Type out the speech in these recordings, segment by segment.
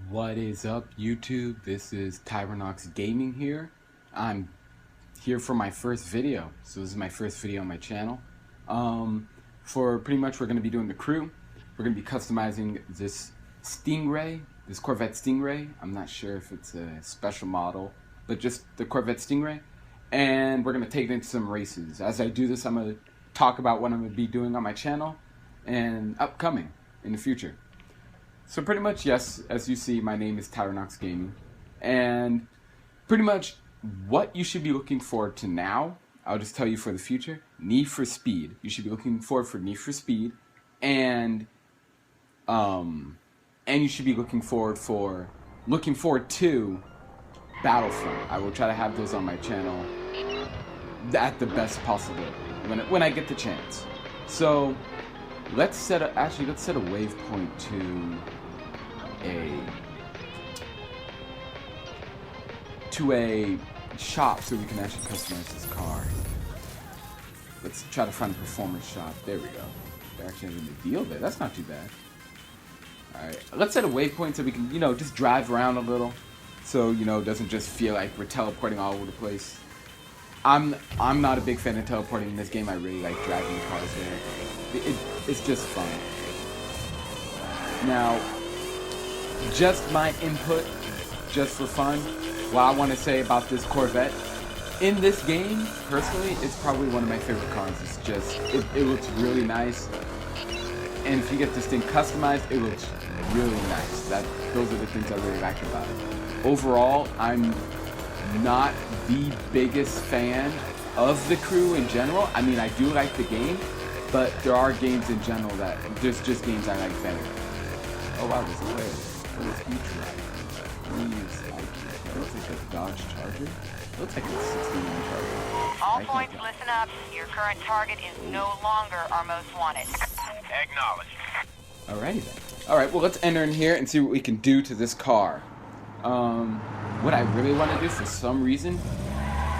What is up, YouTube? This is Tyronox Gaming here. I'm here for my first video. So this is my first video on my channel. For pretty much we're going to be doing the crew. We're going to be customizing this Stingray, this Corvette Stingray. I'm not sure if it's a special model, but just the Corvette Stingray. And we're going to take it into some races. As I do this, I'm going to talk about what I'm going to be doing on my channel and upcoming in the future. So pretty much, yes, as you see, my name is Tyronox Gaming, and pretty much what you should be looking forward to now, I'll just tell you for the future, Need for Speed. You should be looking forward for Need for Speed, and you should be looking forward to Battlefront. I will try to have those on my channel at the best possible when I get the chance. So let's set a waypoint to a shop so we can actually customize this car. Let's try to find a performance shop. There we go. They're actually having a deal there. That's not too bad. Alright, let's set a waypoint so we can, just drive around a little. So, it doesn't just feel like we're teleporting all over the place. I'm not a big fan of teleporting in this game. I really like driving the cars there. It's just fun. Now, just my input, just for fun, what I want to say about this Corvette. In this game, personally, it's probably one of my favorite cars. It's just, it looks really nice. And if you get this thing customized, it looks really nice. Those are the things I really like about it. Overall, I'm not the biggest fan of the crew in general. I mean, I do like the game, but there are games in general that there's just games I like better. Oh wow, there's a player. What is he driving? It looks like a Dodge Charger. It looks like a 69 Charger. All points, listen up. Your current target is no longer our most wanted. Acknowledged. Alrighty then. Alright, well let's enter in here and see what we can do to this car. What I really want to do for some reason,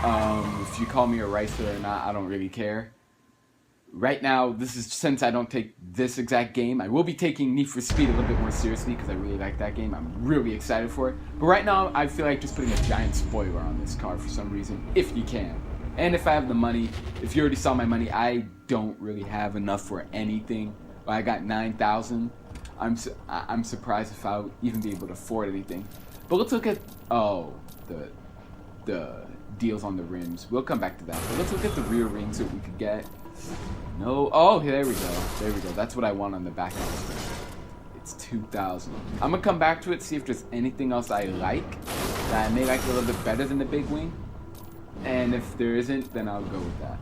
if you call me a racer or not, I don't really care. Right now, since I don't take this exact game, I will be taking Need for Speed a little bit more seriously because I really like that game. I'm really excited for it. But right now, I feel like just putting a giant spoiler on this car for some reason, if you can. And if I have the money, if you already saw my money, I don't really have enough for anything. I got 9,000. I'm surprised if I'll even be able to afford anything. But let's look at the deals on the rims. We'll come back to that. But let's look at the rear rings that we could get. No. Oh, there we go. There we go. That's what I want on the back of this thing. It's 2,000. I'm gonna come back to it, see if there's anything else I like that I may like a little bit better than the big wing. And if there isn't, then I'll go with that.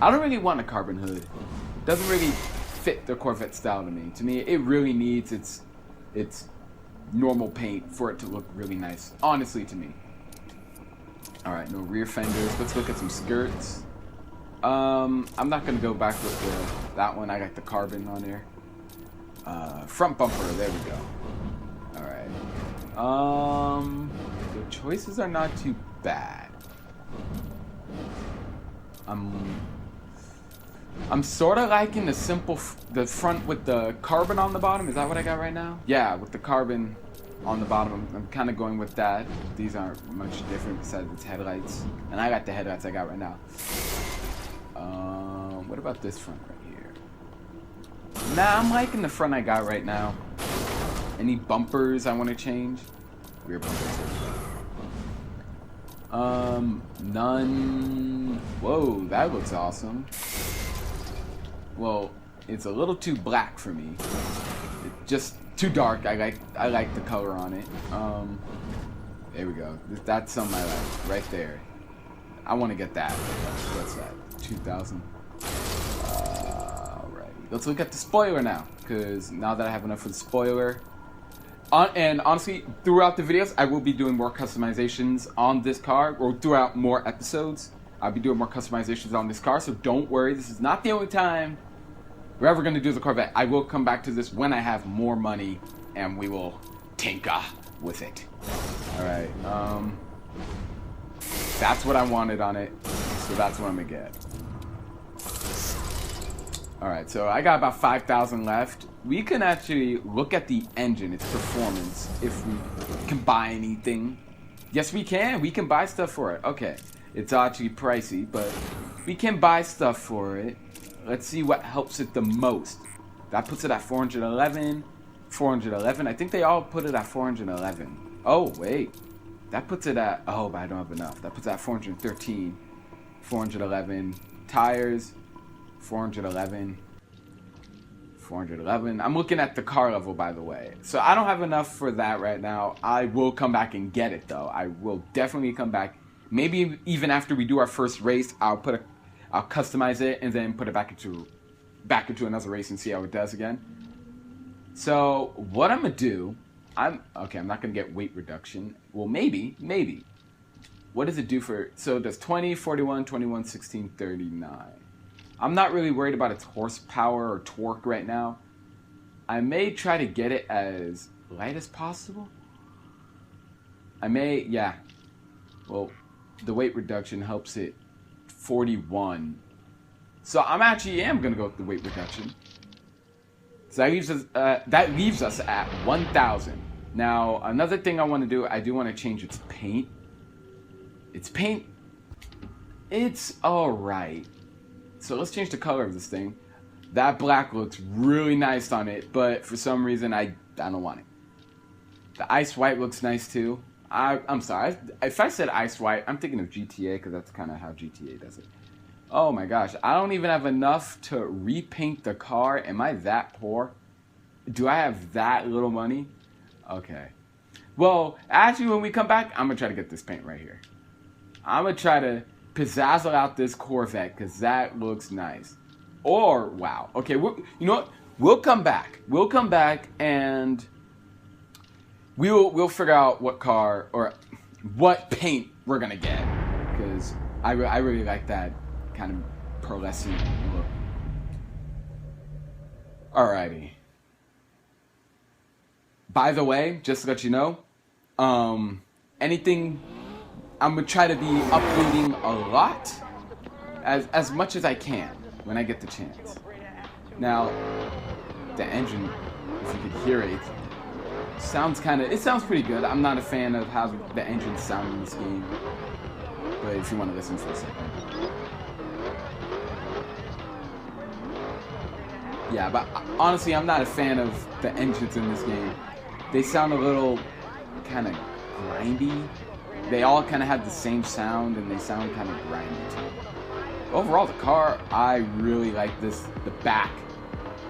I don't really want a carbon hood. It doesn't really fit the Corvette style to me. To me, it really needs its normal paint for it to look really nice. Honestly, to me. Alright, no rear fenders. Let's look at some skirts. I'm not gonna go back with that one. I got the carbon on there. Front bumper, there we go. Alright. The choices are not too bad. I'm sort of liking the front with the carbon on the bottom. Is that what I got right now? Yeah, with the carbon on the bottom. I'm kind of going with that. These aren't much different besides its headlights. And I got the headlights I got right now. What about this front right here? Nah, I'm liking the front I got right now. Any bumpers I want to change? Rear bumpers. None. Whoa, that looks awesome. Well, it's a little too black for me. It's just too dark. I like the color on it. There we go. That's something I like right there. I want to get that. What's that? 2,000. Alrighty. Let's look at the spoiler now, because now that I have enough for the spoiler. And honestly, throughout the videos, I will be doing more customizations on this car, or throughout more episodes. I'll be doing more customizations on this car, so don't worry. This is not the only time we're ever going to do the Corvette. I will come back to this when I have more money, and we will tinker with it. Alright, that's what I wanted on it, so that's what I'm going to get. Alright, so I got about 5,000 left. we can actually look at the engine, its performance, if we can buy anything. Yes, we can. We can buy stuff for it. Okay. It's actually pricey, but we can buy stuff for it. Let's see what helps it the most. That puts it at 411. 411. I think they all put it at 411. Oh, wait. That puts it at... Oh, but I don't have enough. That puts it at 413. 411. Tires. 411. 411. I'm looking at the car level, by the way. So I don't have enough for that right now. I will come back and get it, though. I will definitely come back. Maybe even after we do our first race, I'll customize it and then put it back into another race and see how it does again. So what I'm gonna do, I'm not gonna get weight reduction. Well, maybe. What does it do for? So it does 20, 41, 21, 16, 39. I'm not really worried about its horsepower or torque right now. I may try to get it as light as possible. Yeah. Well, the weight reduction helps it 41. So I am gonna go with the weight reduction. So that leaves us at 1,000. Now another thing I want to do, I do want to change its paint. It's all right. So let's change the color of this thing. That black looks really nice on it, but for some reason I don't want it. The ice white looks nice too. I'm sorry. If I said ice white, I'm thinking of GTA because that's kind of how GTA does it. Oh my gosh. I don't even have enough to repaint the car. Am I that poor? Do I have that little money? Okay. Well, actually, when we come back, I'm going to try to get this paint right here. I'm going to try to pizzazzle out this Corvette because that looks nice. Or, wow. Okay, you know what? We'll come back. We'll come back and... We'll figure out what car or what paint we're gonna get because I really like that kind of pearlescent look. Alrighty. By the way, just to let you know, anything I'm gonna try to be uploading a lot, as much as I can when I get the chance. Now, the engine, if you could hear it. It sounds pretty good. I'm not a fan of how the engines sound in this game. But if you want to listen for a second. Yeah, but honestly, I'm not a fan of the engines in this game. They sound a little kind of grindy. They all kind of have the same sound and they sound kind of grindy too. Overall, the car, I really like the back.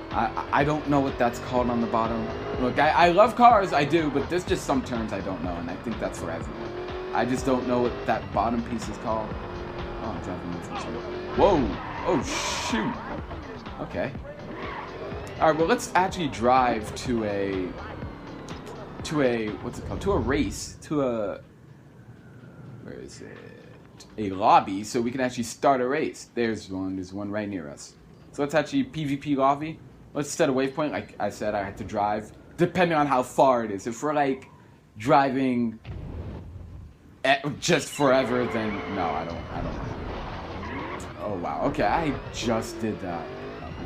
I don't know what that's called on the bottom. Look, I love cars, I do, but there's just some terms I don't know, and I think that's for everyone. I just don't know what that bottom piece is called. Oh, I'm driving into this one. Whoa! Oh, shoot! Okay. Alright, well, let's actually drive to a... what's it called? To a race. Where is it? A lobby, so we can actually start a race. There's one right near us. So let's actually PvP lobby. Let's set a waypoint. Like I said, I had to drive, depending on how far it is. If we're like driving just forever, then no, I don't know. Oh wow. Okay, I just did that.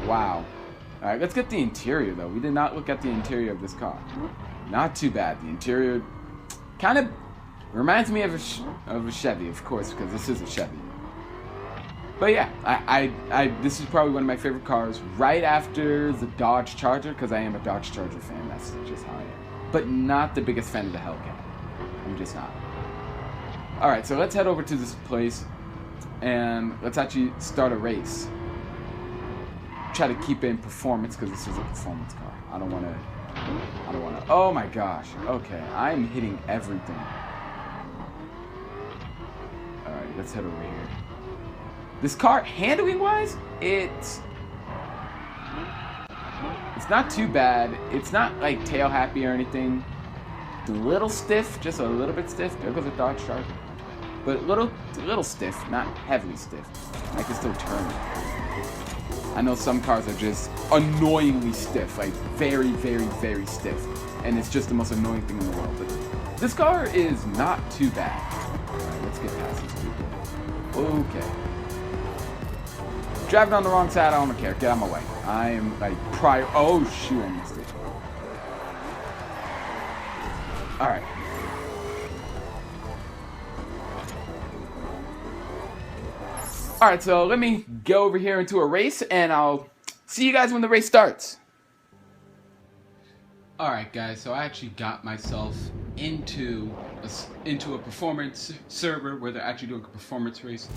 Wow. All right, let's get the interior though. We did not look at the interior of this car. Not too bad. The interior kind of reminds me of a Chevy, of course, because this is a Chevy. But yeah, this is probably one of my favorite cars right after the Dodge Charger, because I am a Dodge Charger fan. That's just how I am. But not the biggest fan of the Hellcat. I'm just not. Alright, so let's head over to this place and let's actually start a race. Try to keep it in performance because this is a performance car. I don't want to. Oh my gosh. Okay, I'm hitting everything. Alright, let's head over here. This car, handling-wise, it's not too bad. It's not like tail happy or anything. It's a little stiff, just a little bit stiff. There goes a Dodge Charger. But a little stiff, not heavily stiff. I can still turn it. I know some cars are just annoyingly stiff, like very, very, very stiff. And it's just the most annoying thing in the world. But this car is not too bad. Alright, let's get past these people. Okay. driving on the wrong side, I don't care. Get out of my way. I am like prior. Oh shoot, I missed it. Alright. Alright, so let me go over here into a race, and I'll see you guys when the race starts. Alright guys, so I actually got myself into a performance server where they're actually doing a performance race,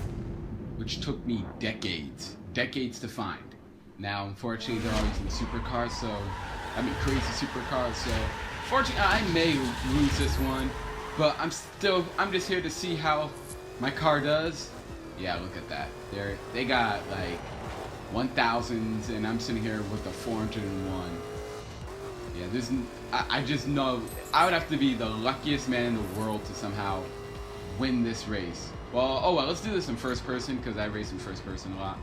which took me decades to find. Now, unfortunately, they're all using supercars, crazy supercars, so fortunately, I may lose this one, but I'm just here to see how my car does. Yeah, look at that. They got like 1000s, and I'm sitting here with a 401. Yeah, I just know I would have to be the luckiest man in the world to somehow win this race. Well, let's do this in first person, because I race in first person a lot.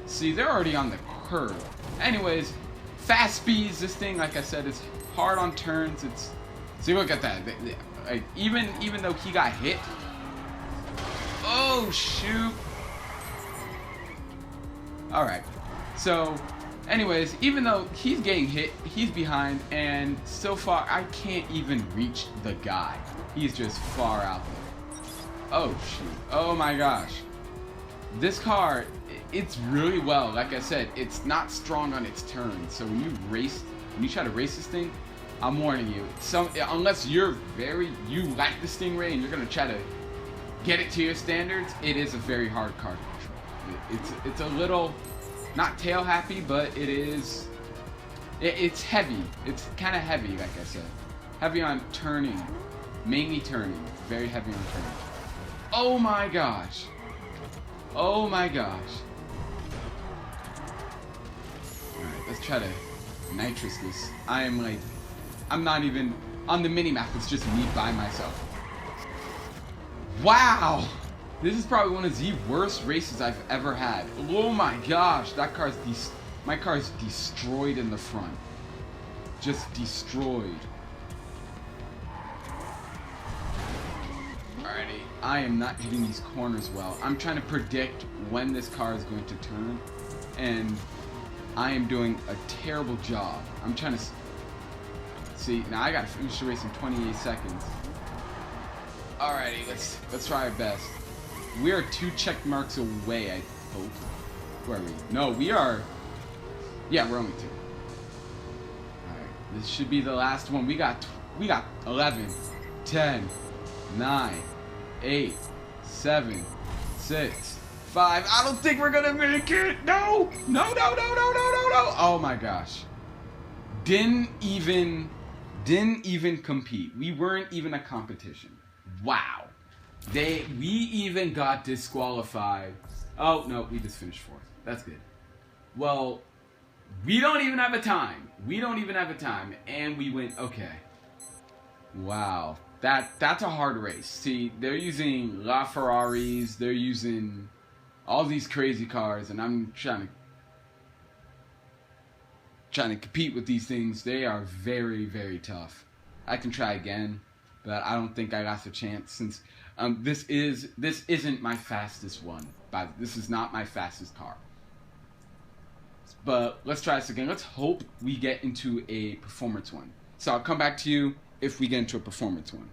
See, they're already on the curve. Anyways, fast speeds, this thing, like I said, is hard on turns. See, look at that. Like, even though he got hit. Oh, shoot. Alright. So, anyways, even though he's getting hit, he's behind, and so far, I can't even reach the guy. He's just far out there. Oh, shoot. Oh, my gosh. This car, it's really well. Like I said, it's not strong on its turns. So when you try to race this thing, I'm warning you. Unless you like the Stingray and you're going to try to get it to your standards, it is a very hard car to control. It's a little, not tail happy, but it's heavy. It's kind of heavy, like I said. Heavy on turning. Mainly turning. Very heavy on turning. Oh my gosh. Oh my gosh. Alright, let's try to nitrous this. I'm not even on the mini-map, it's just me by myself. Wow! This is probably one of the worst races I've ever had. Oh my gosh, my car is destroyed in the front. Just destroyed. Alrighty, I am not hitting these corners well. I'm trying to predict when this car is going to turn, and I am doing a terrible job. I'm trying to see. Now I gotta finish the race in 28 seconds. Alrighty, let's try our best. We are 2 check marks away, I hope. Where are we? No, we are. Yeah, we're only 2. Alright, this should be the last one. We got 11, 10, 9, 8, 7, 6, 5. I don't think we're gonna make it. No. Oh my gosh. Didn't even compete. We weren't even a competition. Wow. We even got disqualified. Oh no, we just finished 4th. That's good. Well, we don't even have a time. And we went. Okay. Wow. That's a hard race. See, they're using LaFerraris, they're using all these crazy cars, and I'm trying to compete with these things. They are very, very tough. I can try again, but I don't think I got the chance since this isn't my fastest one. This is not my fastest car. But let's try this again. Let's hope we get into a performance one. So I'll come back to you if we get into a performance one.